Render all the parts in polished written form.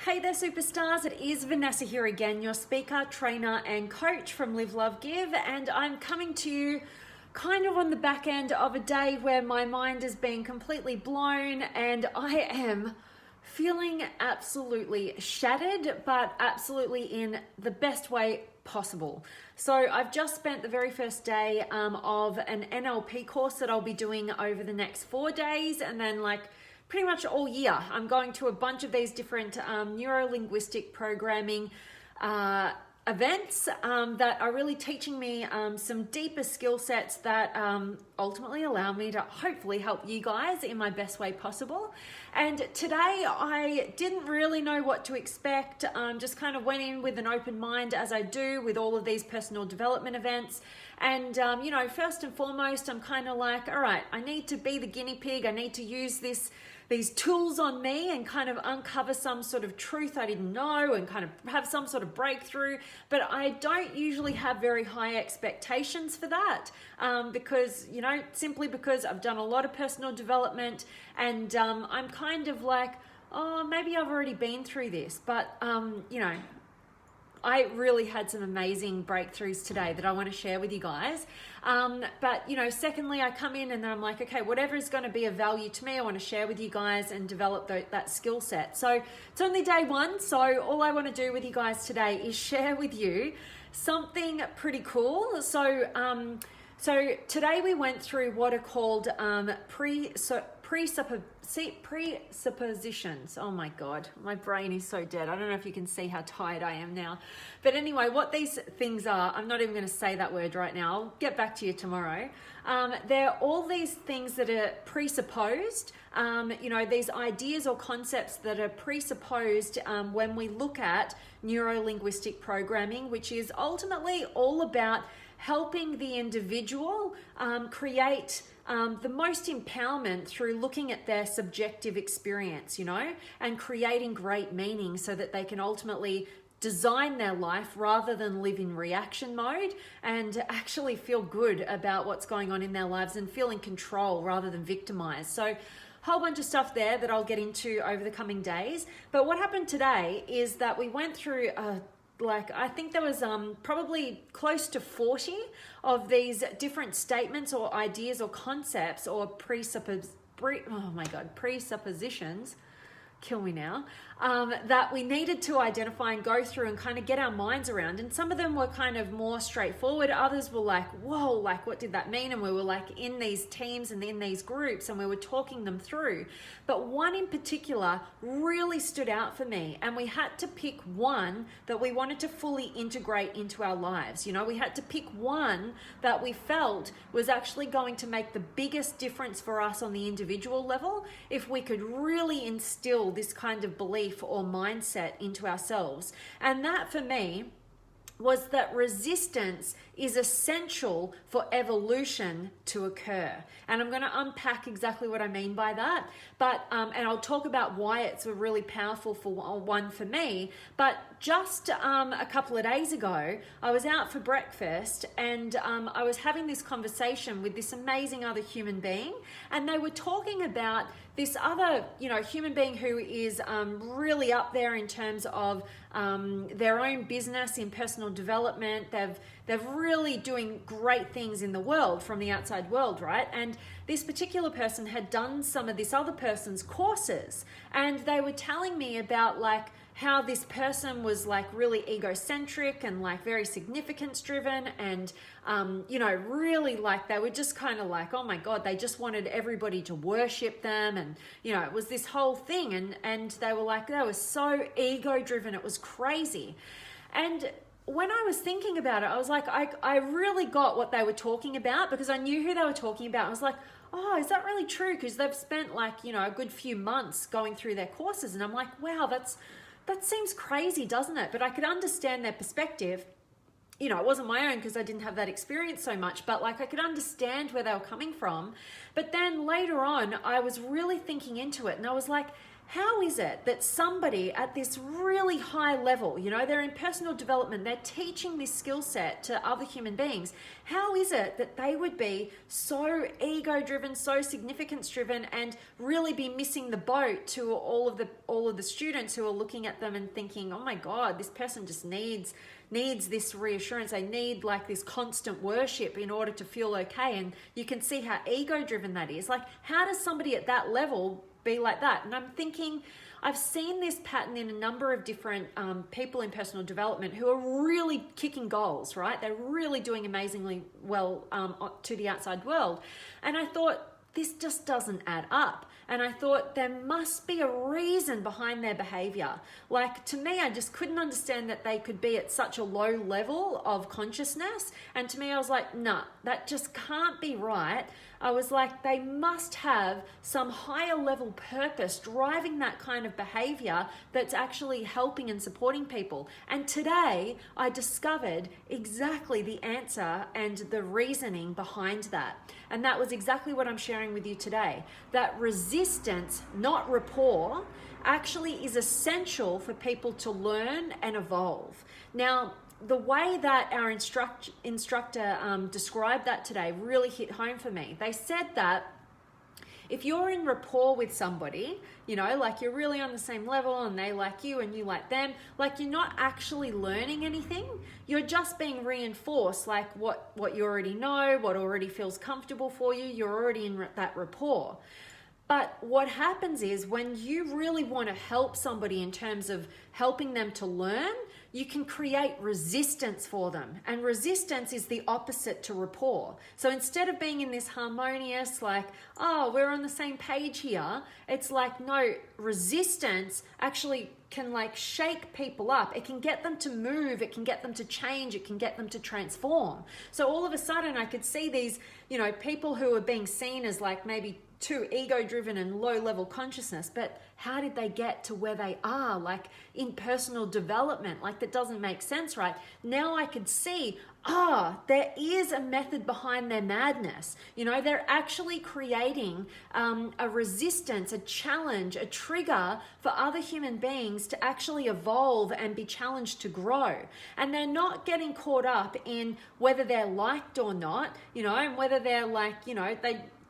Hey there, superstars. It is Vanessa here again, your speaker, trainer, and coach from Live, Love, Give. And I'm coming to you kind of on the back end of a day where my mind has been completely blown and I am feeling absolutely shattered, but absolutely in the best way possible. So I've just spent the very first day of an NLP course that I'll be doing over the next 4 days, and then pretty much all year I'm going to a bunch of these different neuro-linguistic programming events that are really teaching me some deeper skill sets that ultimately allow me to hopefully help you guys in my best way possible. And today I didn't really know what to expect, just kind of went in with an open mind, as I do with all of these personal development events. And first and foremost, I'm kind of like, all right, I need to be the guinea pig. I need to use these tools on me and kind of uncover some sort of truth I didn't know and kind of have some sort of breakthrough. But I don't usually have very high expectations for that because, simply because I've done a lot of personal development and I'm kind of like, oh, maybe I've already been through this. But, I really had some amazing breakthroughs today that I want to share with you guys. But secondly, I come in and then I'm like, okay, whatever is going to be of value to me, I want to share with you guys and develop that skill set. So it's only day one. So all I want to do with you guys today is share with you something pretty cool. So today we went through what are called presuppositions. Oh my God, my brain is so dead. I don't know if you can see how tired I am now. But anyway, what these things are, I'm not even going to say that word right now. I'll get back to you tomorrow. They're all these things that are presupposed, these ideas or concepts that are presupposed when we look at neuro-linguistic programming, which is ultimately all about helping the individual create the most empowerment through looking at their subjective experience, and creating great meaning so that they can ultimately design their life rather than live in reaction mode and actually feel good about what's going on in their lives and feel in control rather than victimized. So whole bunch of stuff there that I'll get into over the coming days. But what happened today is that we went through I think there was probably close to 40 of these different statements or ideas or concepts or presuppositions, kill me now, that we needed to identify and go through and kind of get our minds around. And some of them were kind of more straightforward. Others were like, whoa, what did that mean? And we were in these teams and in these groups and we were talking them through. But one in particular really stood out for me. And we had to pick one that we wanted to fully integrate into our lives. We had to pick one that we felt was actually going to make the biggest difference for us on the individual level if we could really instill this kind of belief or mindset into ourselves. And that for me was that resistance is essential for evolution to occur. And I'm going to unpack exactly what I mean by that. But and I'll talk about why it's a really powerful one for me. But just a couple of days ago, I was out for breakfast and I was having this conversation with this amazing other human being, and they were talking about this other, human being who is really up there in terms of their own business in personal development. They're really doing great things in the world from the outside world, right? And this particular person had done some of this other person's courses, and they were telling me about how this person was really egocentric and very significance driven and really they were just kind of oh my God, they just wanted everybody to worship them, and it was this whole thing, and they were they were so ego driven, it was crazy. And when I was thinking about it, I was I really got what they were talking about because I knew who they were talking about. I was oh, is that really true? Because they've spent a good few months going through their courses, and I'm wow, that seems crazy, doesn't it? But I could understand their perspective. It wasn't my own because I didn't have that experience so much, but I could understand where they were coming from. But then later on, I was really thinking into it, and I was how is it that somebody at this really high level, you know, they're in personal development, they're teaching this skill set to other human beings, how is it that they would be so ego driven, so significance driven, and really be missing the boat to all of the students who are looking at them and thinking, oh my God, this person just needs this reassurance. They need like this constant worship in order to feel okay. And you can see how ego driven that is. Like, how does somebody at that level be like that? And I'm thinking, I've seen this pattern in a number of different people in personal development who are really kicking goals, right? They're really doing amazingly well to the outside world. And I thought, this just doesn't add up. And I thought there must be a reason behind their behavior. Like, to me, I just couldn't understand that they could be at such a low level of consciousness. And to me, I was like, nah, that just can't be right. I was like, they must have some higher level purpose driving that kind of behavior that's actually helping and supporting people. And today I discovered exactly the answer and the reasoning behind that. And that was exactly what I'm sharing with you today. That resistance, not rapport, actually is essential for people to learn and evolve. Now, the way that our instructor described that today really hit home for me. They said that if you're in rapport with somebody, you know, like you're really on the same level and they like you and you like them, like you're not actually learning anything. You're just being reinforced, like what you already know, what already feels comfortable for you. You're already in that rapport. But what happens is when you really want to help somebody in terms of helping them to learn, you can create resistance for them. And resistance is the opposite to rapport. So instead of being in this harmonious, like, oh, we're on the same page here, it's like, no, resistance actually can like shake people up. It can get them to move, it can get them to change, it can get them to transform. So all of a sudden I could see these, you know, people who are being seen as like maybe too ego-driven and low-level consciousness, but how did they get to where they are, like in personal development? Like, that doesn't make sense, right? Now I could see, there is a method behind their madness. You know, they're actually creating a resistance, a challenge, a trigger for other human beings to actually evolve and be challenged to grow. And they're not getting caught up in whether they're liked or not, you know, and whether they're like, you know,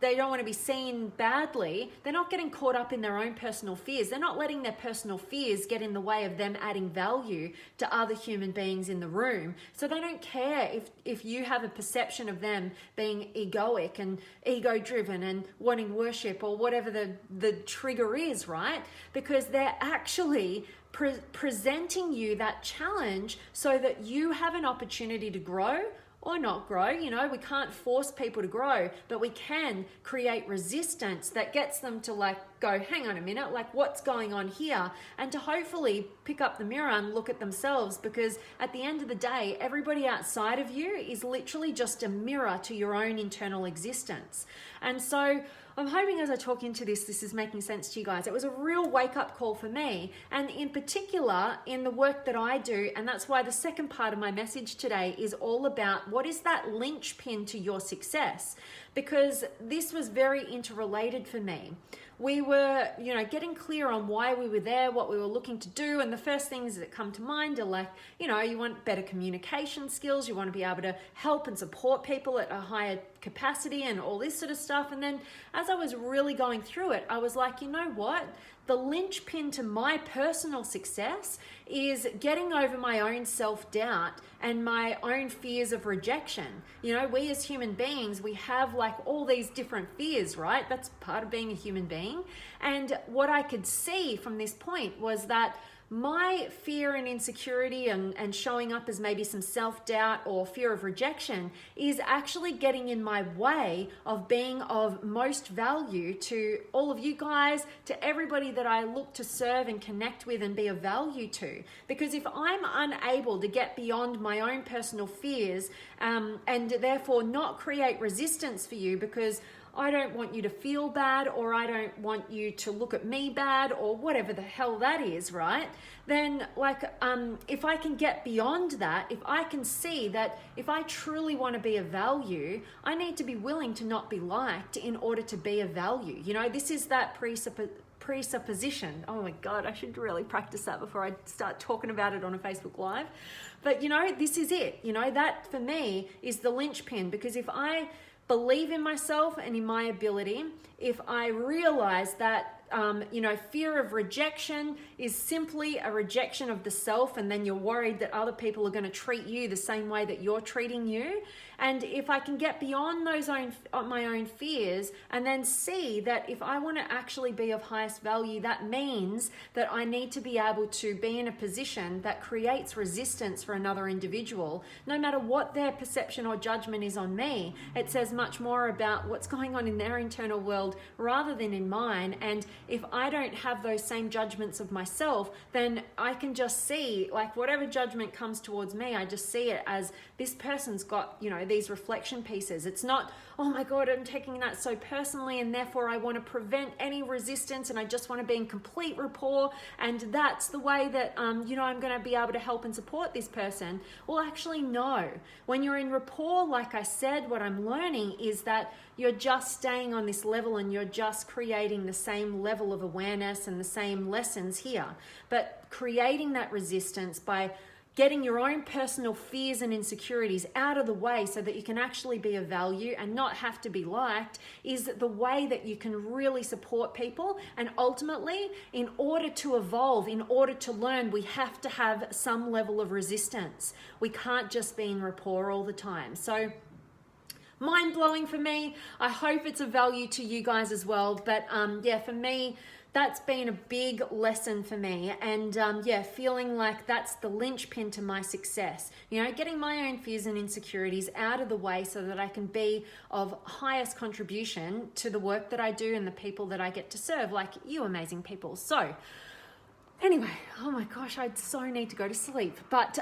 they don't want to be seen badly. They're not getting caught up in their own personal fears. They're not letting their personal fears get in the way of them adding value to other human beings in the room. So they don't care if you have a perception of them being egoic and ego-driven and wanting worship or whatever the trigger is, right? Because they're actually presenting you that challenge so that you have an opportunity to grow or not grow. You know, we can't force people to grow, but we can create resistance that gets them to like go, hang on a minute, like what's going on here? And to hopefully pick up the mirror and look at themselves, because at the end of the day, everybody outside of you is literally just a mirror to your own internal existence. And so I'm hoping as I talk into this is making sense to you guys. It was a real wake-up call for me, and in particular in the work that I do, and that's why the second part of my message today is all about what is that linchpin to your success, because this was very interrelated for me. We were, you know, getting clear on why we were there, what we were looking to do, and the first things that come to mind are like, you know, you want better communication skills, you want to be able to help and support people at a higher capacity and all this sort of stuff. And then as I was really going through it, I was like, you know what? The linchpin to my personal success is getting over my own self-doubt and my own fears of rejection. You know, we as human beings, we have like all these different fears, right? That's part of being a human being. And what I could see from this point was that my fear and insecurity and showing up as maybe some self-doubt or fear of rejection is actually getting in my way of being of most value to all of you guys, to everybody that I look to serve and connect with and be of value to. Because if I'm unable to get beyond my own personal fears and therefore not create resistance for you, because I don't want you to feel bad, or I don't want you to look at me bad, or whatever the hell that is, right? Then like, if I can get beyond that, if I can see that if I truly want to be of value, I need to be willing to not be liked in order to be of value. You know, this is that presupposition. Oh my God, I should really practice that before I start talking about it on a Facebook Live. But this is it. That for me is the linchpin, because if I believe in myself and in my ability, if I realize that fear of rejection is simply a rejection of the self, and then you're worried that other people are going to treat you the same way that you're treating you. And if I can get beyond my own fears, and then see that if I want to actually be of highest value, that means that I need to be able to be in a position that creates resistance for another individual, no matter what their perception or judgment is on me. It says much more about what's going on in their internal world rather than in mine. And if I don't have those same judgments of myself, then I can just see, like, whatever judgment comes towards me, I just see it as this person's got, these reflection pieces. It's not, oh my God, I'm taking that so personally, and therefore I want to prevent any resistance, and I just want to be in complete rapport, and that's the way that, I'm going to be able to help and support this person. Well, actually, no. When you're in rapport, like I said, what I'm learning is that you're just staying on this level, and you're just creating the same level of awareness and the same lessons here. But creating that resistance by getting your own personal fears and insecurities out of the way so that you can actually be of value and not have to be liked is the way that you can really support people. And ultimately, in order to evolve, in order to learn, we have to have some level of resistance. We can't just be in rapport all the time. So mind-blowing for me. I hope it's of value to you guys as well. But for me, that's been a big lesson for me. And feeling like that's the linchpin to my success. Getting my own fears and insecurities out of the way so that I can be of highest contribution to the work that I do and the people that I get to serve, like you amazing people. So anyway, oh my gosh, I so need to go to sleep. But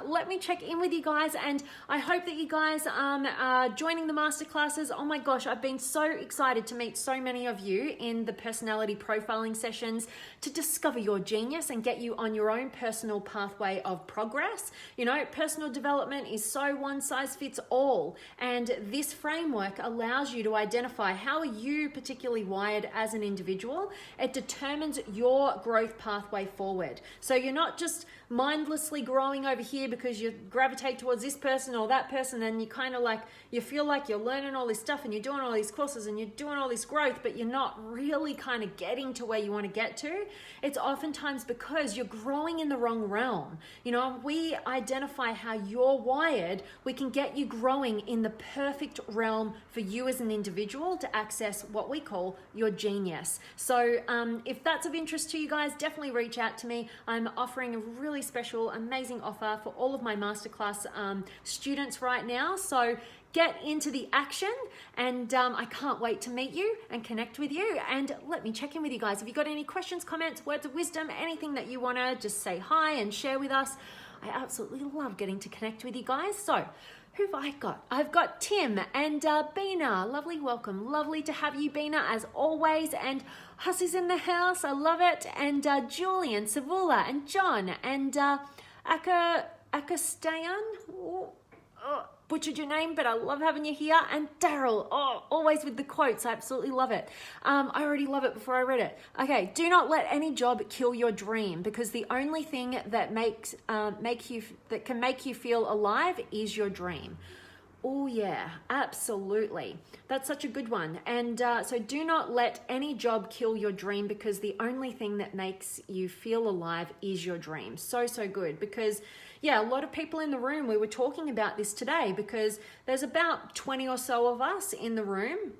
let me check in with you guys, and I hope that you guys are joining the masterclasses. Oh my gosh, I've been so excited to meet so many of you in the personality profiling sessions to discover your genius and get you on your own personal pathway of progress. Personal development is so one size fits all, and this framework allows you to identify how are you particularly wired as an individual. It determines your growth pathway forward. So you're not just mindlessly growing over here because you gravitate towards this person or that person, and you kind of like, you feel like you're learning all this stuff and you're doing all these courses and you're doing all this growth, but you're not really kind of getting to where you want to get to. It's oftentimes because you're growing in the wrong realm. We identify how you're wired, we can get you growing in the perfect realm for you as an individual to access what we call your genius. So if that's of interest to you guys, definitely reach out to me. I'm offering a really special, amazing offer for all of my masterclass students right now. So get into the action, and I can't wait to meet you and connect with you. And let me check in with you guys. If you've got any questions, comments, words of wisdom, anything that you want to just say hi and share with us, I absolutely love getting to connect with you guys. So who have I got? I've got Tim and Bina. Lovely welcome. Lovely to have you, Bina, as always. And Hussey's in the house. I love it. And Julian, Savula, and John, and Akastayan. Butchered your name, but I love having you here. And Daryl, always with the quotes. I absolutely love it. I already love it before I read it. Okay, do not let any job kill your dream, because the only thing that can make you feel alive is your dream. Oh yeah, absolutely. That's such a good one. And so do not let any job kill your dream, because the only thing that makes you feel alive is your dream. So good, because a lot of people in the room, we were talking about this today, because there's about 20 or so of us in the room.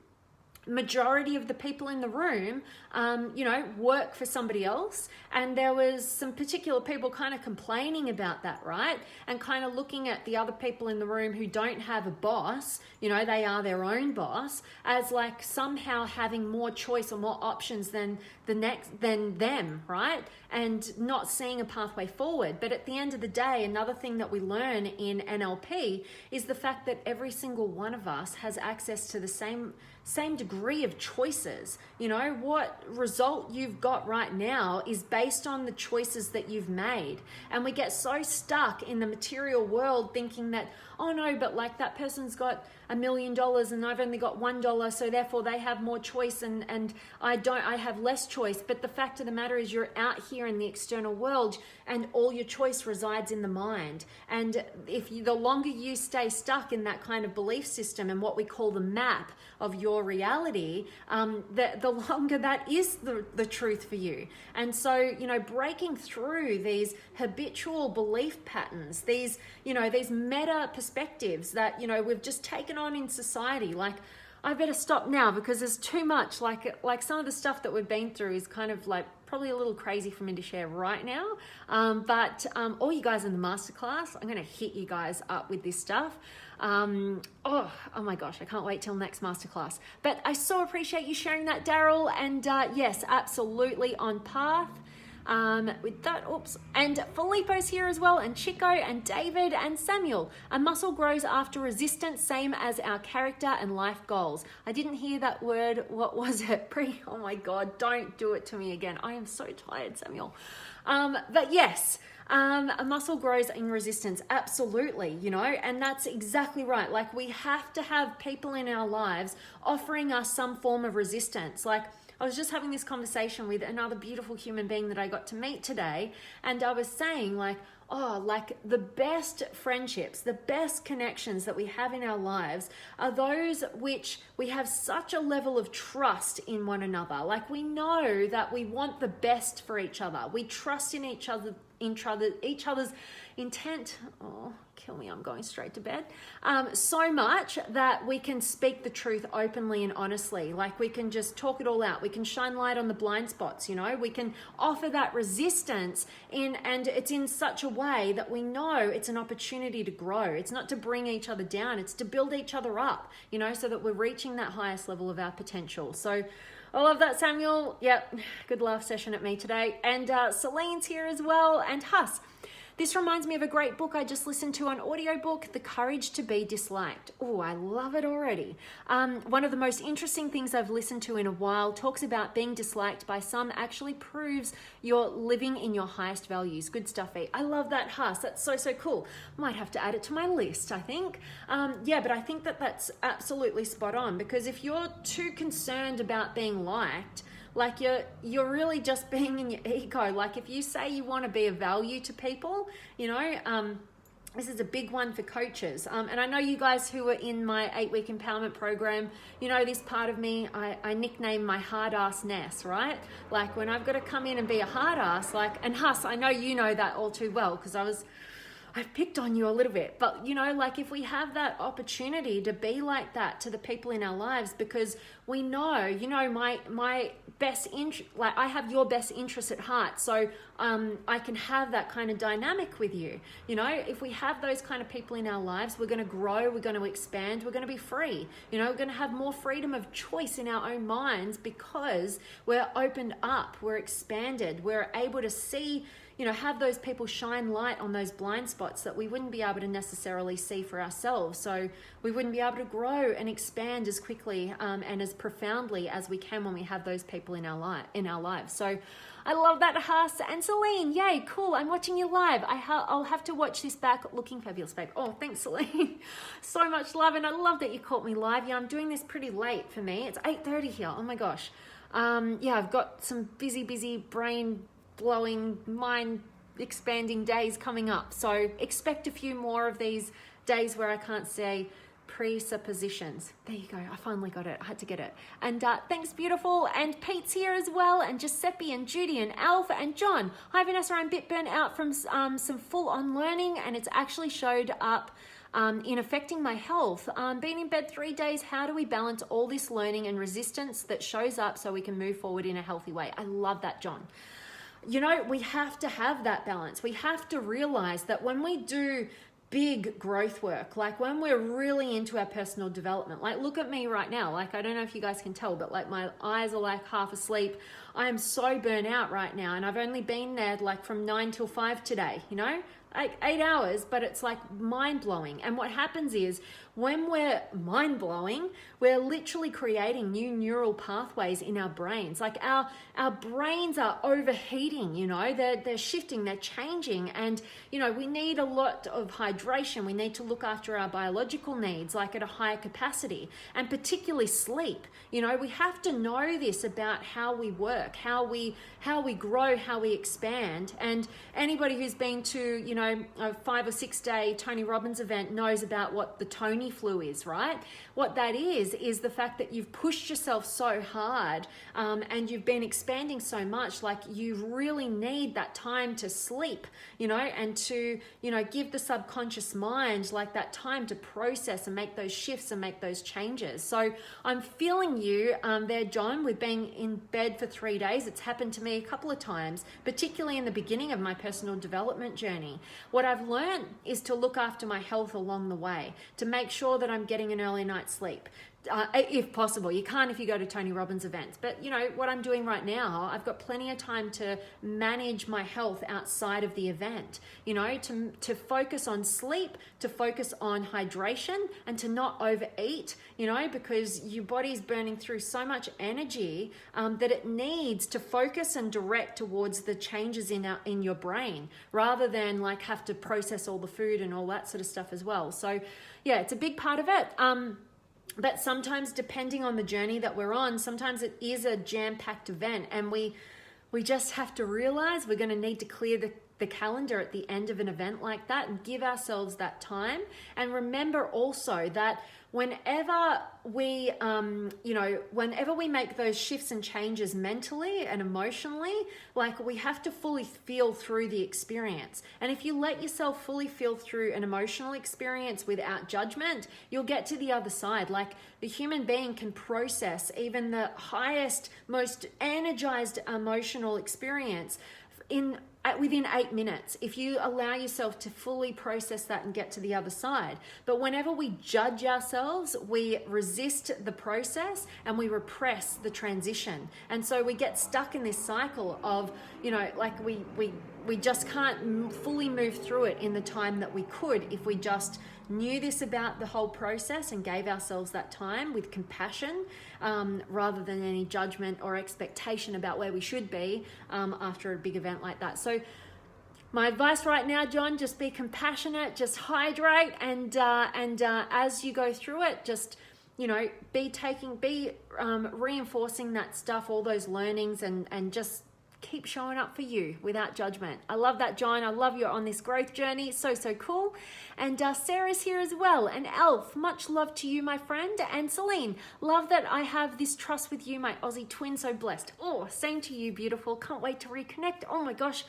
Majority of the people in the room, work for somebody else. And there was some particular people kind of complaining about that, right? And kind of looking at the other people in the room who don't have a boss, they are their own boss, as like somehow having more choice or more options than them, right? And not seeing a pathway forward. But at the end of the day, another thing that we learn in NLP is the fact that every single one of us has access to the same degree of choices. What result you've got right now is based on the choices that you've made. And we get so stuck in the material world thinking that, oh no, but like that person's got $1 million and I've only got $1, so therefore they have more choice and I have less choice. But the fact of the matter is you're out here in the external world and all your choice resides in the mind. And the longer you stay stuck in that kind of belief system and what we call the map of your reality, the longer that is the truth for you. And so, breaking through these habitual belief patterns, these meta perspectives that, we've just taken on in society, like, I better stop now because there's too much, like some of the stuff that we've been through is kind of like probably a little crazy for me to share right now. But all you guys in the masterclass, I'm going to hit you guys up with this stuff. Oh my gosh, I can't wait till next masterclass. But I so appreciate you sharing that, Daryl. And yes, absolutely on path. With that, and Filippo's here as well, and Chico and David and Samuel. A muscle grows after resistance, same as our character and life goals. I didn't hear that word. What was it? Oh my God, don't do it to me again. I am so tired, Samuel. But yes, a muscle grows in resistance. Absolutely, and that's exactly right. Like, we have to have people in our lives offering us some form of resistance. Like, I was just having this conversation with another beautiful human being that I got to meet today. And I was saying like the best friendships, the best connections that we have in our lives are those which we have such a level of trust in one another. Like, we know that we want the best for each other. We trust in each other's intent. Oh, kill me, I'm going straight to bed. So much that we can speak the truth openly and honestly. Like, we can just talk it all out. We can shine light on the blind spots, we can offer that resistance and it's in such a way that we know it's an opportunity to grow. It's not to bring each other down, it's to build each other up, so that we're reaching that highest level of our potential. So I love that, Samuel. Yep, good laugh session at me today. And Celine's here as well, and Huss. This reminds me of a great book I just listened to on audiobook, The Courage to Be Disliked. Oh, I love it already. One of the most interesting things I've listened to in a while talks about being disliked by some actually proves you're living in your highest values. Good stuff, E. I love that, Huss. That's so cool. Might have to add it to my list, I think. But I think that's absolutely spot on, because if you're too concerned about being liked, like you're really just being in your ego. Like, if you say you want to be of value to people, this is a big one for coaches. And I know you guys who are in my 8-week empowerment program, this part of me, I nickname my hard ass Ness, right? Like, when I've got to come in and be a hard ass, and Huss, I know you know that all too well, because I've picked on you a little bit, but like, if we have that opportunity to be like that to the people in our lives, because we know, my best interest, like, I have your best interest at heart. So, I can have that kind of dynamic with you. If we have those kind of people in our lives, we're going to grow, we're going to expand, we're going to be free. We're going to have more freedom of choice in our own minds, because we're opened up, we're expanded, we're able to see, have those people shine light on those blind spots that we wouldn't be able to necessarily see for ourselves. So we wouldn't be able to grow and expand as quickly and as profoundly as we can when we have those people in our lives. So I love that, Huss. And Celine, yay, cool. I'm watching you live. I'll have to watch this back. Looking fabulous, babe. Oh, thanks, Celine. So much love. And I love that you caught me live. Yeah, I'm doing this pretty late for me. It's 8:30 here. Oh my gosh. I've got some busy brain blowing, mind expanding days coming up. So expect a few more of these days where I can't say presuppositions. There you go. I finally got it. I had to get it. And thanks, beautiful. And Pete's here as well. And Giuseppe and Judy and Alf and John. Hi, Vanessa. I'm a bit burnt out from some full-on learning, and it's actually showed up in affecting my health. Being in bed 3 days, how do we balance all this learning and resistance that shows up so we can move forward in a healthy way? I love that, John. We have to have that balance. We have to realize that when we do big growth work, like when we're really into our personal development, like look at me right now, like I don't know if you guys can tell, but like my eyes are like half asleep. I am so burnt out right now, and I've only been there like from 9 till 5 today, like 8 hours, but it's like mind-blowing. And what happens is when we're mind-blowing, we're literally creating new neural pathways in our brains. Like our brains are overheating, you know, they're shifting, they're changing. And, you know, we need a lot of hydration. We need to look after our biological needs, like at a higher capacity, and particularly sleep. You know, we have to know this about how we work, how we grow, how we expand. And anybody who's been to, you know, a 5 or 6 day Tony Robbins event knows about what the Tony flu is, right? What that is the fact that you've pushed yourself so hard and you've been expanding so much, like you really need that time to sleep, you know, and to, you know, give the subconscious mind like that time to process and make those shifts and make those changes. So I'm feeling you there, John, with being in bed for 3 days. It's happened to me a couple of times, particularly in the beginning of my personal development journey. What I've learned is to look after my health along the way, to make sure that I'm getting an early night's sleep. If possible. You can't if you go to Tony Robbins events, but you know what I'm doing right now, I've got plenty of time to manage my health outside of the event, you know, to focus on sleep, to focus on hydration, and to not overeat, you know, because your body's burning through so much energy that it needs to focus and direct towards the changes in your brain, rather than like have to process all the food and all that sort of stuff as well. So yeah, it's a big part of it. But sometimes, depending on the journey that we're on, sometimes it is a jam-packed event, and we just have to realize we're going to need to clear the calendar at the end of an event like that and give ourselves that time. And remember also that whenever we, whenever we make those shifts and changes mentally and emotionally, like we have to fully feel through the experience. And if you let yourself fully feel through an emotional experience without judgment, you'll get to the other side. Like the human being can process even the highest, most energized emotional experience within 8 minutes, if you allow yourself to fully process that and get to the other side. But whenever we judge ourselves, we resist the process and we repress the transition. And so we get stuck in this cycle of, you know, like we just can't fully move through it in the time that we could if we just knew this about the whole process and gave ourselves that time with compassion rather than any judgment or expectation about where we should be after a big event like that. So my advice right now, John, just be compassionate, just hydrate, and as you go through it, just, you know, be reinforcing that stuff, all those learnings, and just keep showing up for you without judgment. I love that, John. I love you on this growth journey. So cool. And Sarah's here as well. And Elf, much love to you, my friend. And Celine, love that I have this trust with you, my Aussie twin. So blessed. Oh, same to you, beautiful. Can't wait to reconnect. Oh my gosh,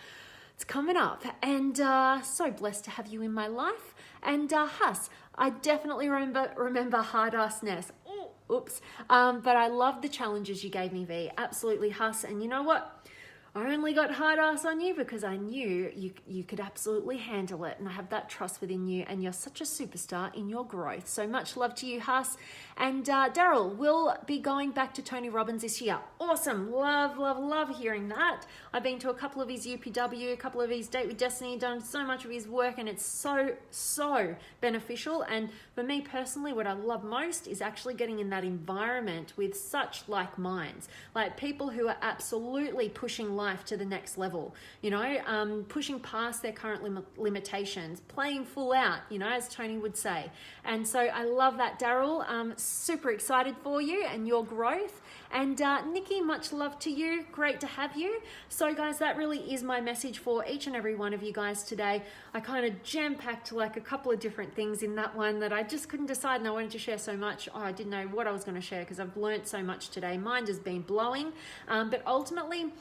it's coming up. And so blessed to have you in my life. And Huss, I definitely remember hard-assness. Oops. But I love the challenges you gave me, V. Absolutely, Huss. And you know what? I only got hard ass on you because I knew you could absolutely handle it, and I have that trust within you, and you're such a superstar in your growth. So much love to you, Huss. And Daryl will be going back to Tony Robbins this year. Awesome. Love hearing that. I've been to a couple of his UPW, a couple of his Date with Destiny, done so much of his work, and it's so beneficial. And for me personally, what I love most is actually getting in that environment with such like minds, like people who are absolutely pushing life to the next level, you know, pushing past their current limitations, playing full out, you know, as Tony would say. And so I love that, Daryl. Super excited for you and your growth. And Nikki, much love to you. Great to have you. So guys, that really is my message for each and every one of you guys today. I kind of jam-packed like a couple of different things in that one that I just couldn't decide, and I wanted to share so much. I didn't know what I was going to share because I've learned so much today. Mind has been blowing. But ultimately,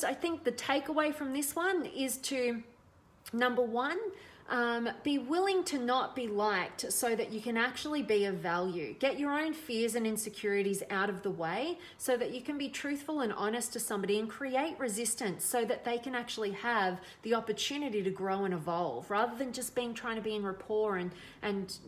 I think the takeaway from this one is to, number one, Be willing to not be liked so that you can actually be of value. Get your own fears and insecurities out of the way so that you can be truthful and honest to somebody and create resistance so that they can actually have the opportunity to grow and evolve, rather than just trying to be in rapport and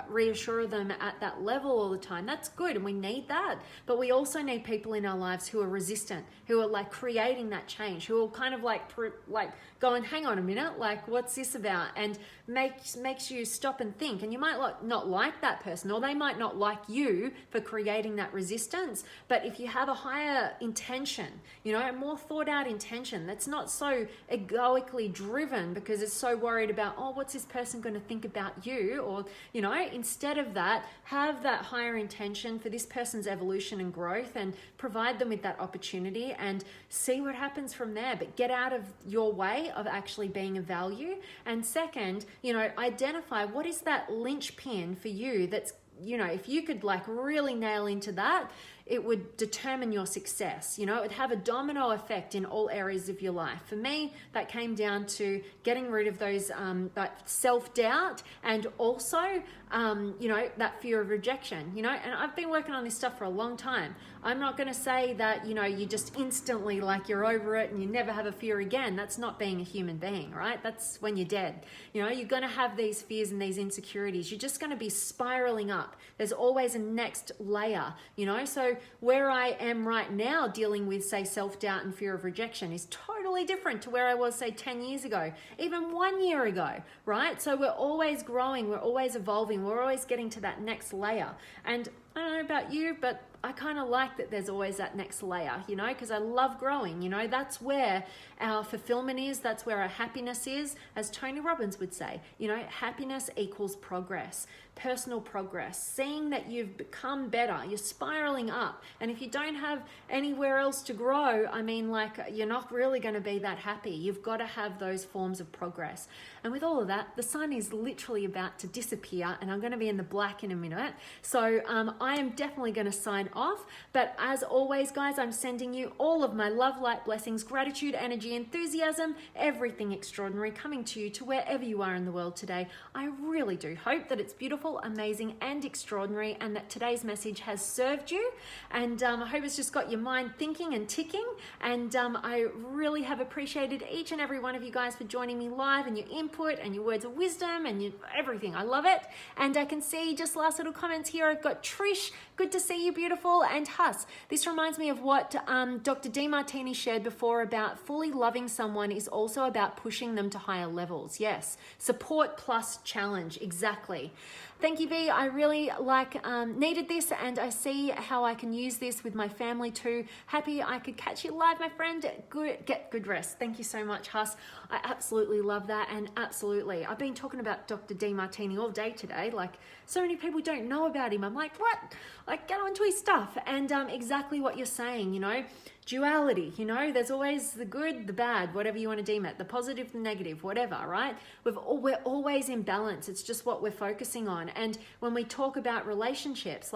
reassure them at that level all the time. That's good, and we need that. But we also need people in our lives who are resistant, who are like creating that change, who are kind of like going, hang on a minute, like what's this about? And makes you stop and think. And you might not like that person, or they might not like you for creating that resistance. But if you have a higher intention, a more thought out intention that's not so egoically driven because it's so worried about, oh, what's this person going to think about you? Or, instead of that, have that higher intention for this person's evolution and growth and provide them with that opportunity and see what happens from there. But get out of your way of actually being of value. And second, identify what is that linchpin for you that's, if you could like really nail into that, it would determine your success. It would have a domino effect in all areas of your life. For me, that came down to getting rid of those that self-doubt and also, that fear of rejection. And I've been working on this stuff for a long time. I'm not going to say that, you just instantly like you're over it and you never have a fear again. That's not being a human being, right? That's when you're dead. You're going to have these fears and these insecurities. You're just going to be spiraling up. There's always a next layer, So where I am right now dealing with, say, self-doubt and fear of rejection is totally different to where I was, say, 10 years ago, even 1 year ago, right? So we're always growing, we're always evolving, we're always getting to that next layer. And I don't know about you, but I kind of like that there's always that next layer, because I love growing. That's where our fulfillment is. That's where our happiness is. As Tony Robbins would say, happiness equals progress, personal progress, seeing that you've become better, you're spiraling up. And if you don't have anywhere else to grow, you're not really going to be that happy. You've got to have those forms of progress. And with all of that, the sun is literally about to disappear and I'm going to be in the black in a minute. So I am definitely going to sign off. But as always, guys, I'm sending you all of my love, light, blessings, gratitude, energy, enthusiasm, everything extraordinary coming to you to wherever you are in the world today. I really do hope that it's beautiful, amazing, and extraordinary, and that today's message has served you. And I hope it's just got your mind thinking and ticking. And I really have appreciated each and every one of you guys for joining me live and your input and your words of wisdom and everything. I love it. And I can see just last little comments here. I've got Trish, good to see you, beautiful, and Huss. This reminds me of what Dr. Demartini shared before about fully loving someone is also about pushing them to higher levels. Yes, support plus challenge, exactly. Thank you, V. I really needed this, and I see how I can use this with my family too. Happy I could catch you live, my friend. Get good rest. Thank you so much, Huss. I absolutely love that, and absolutely. I've been talking about Dr. Demartini all day today. So many people don't know about him. I'm like, what? Get onto his stuff. And exactly what you're saying, duality, there's always the good, the bad, whatever you want to deem it, the positive, the negative, whatever, right? We're always in balance. It's just what we're focusing on. And when we talk about relationships,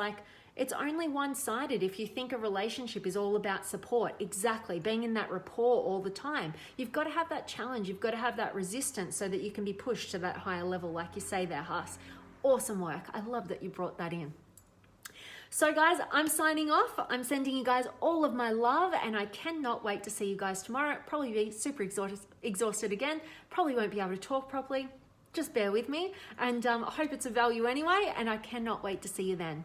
it's only one-sided if you think a relationship is all about support. Exactly, being in that rapport all the time. You've got to have that challenge. You've got to have that resistance so that you can be pushed to that higher level, like you say there, Huss. Awesome work. I love that you brought that in. So guys, I'm signing off. I'm sending you guys all of my love, and I cannot wait to see you guys tomorrow. Probably be super exhausted again. Probably won't be able to talk properly. Just bear with me, and I hope it's of value anyway, and I cannot wait to see you then.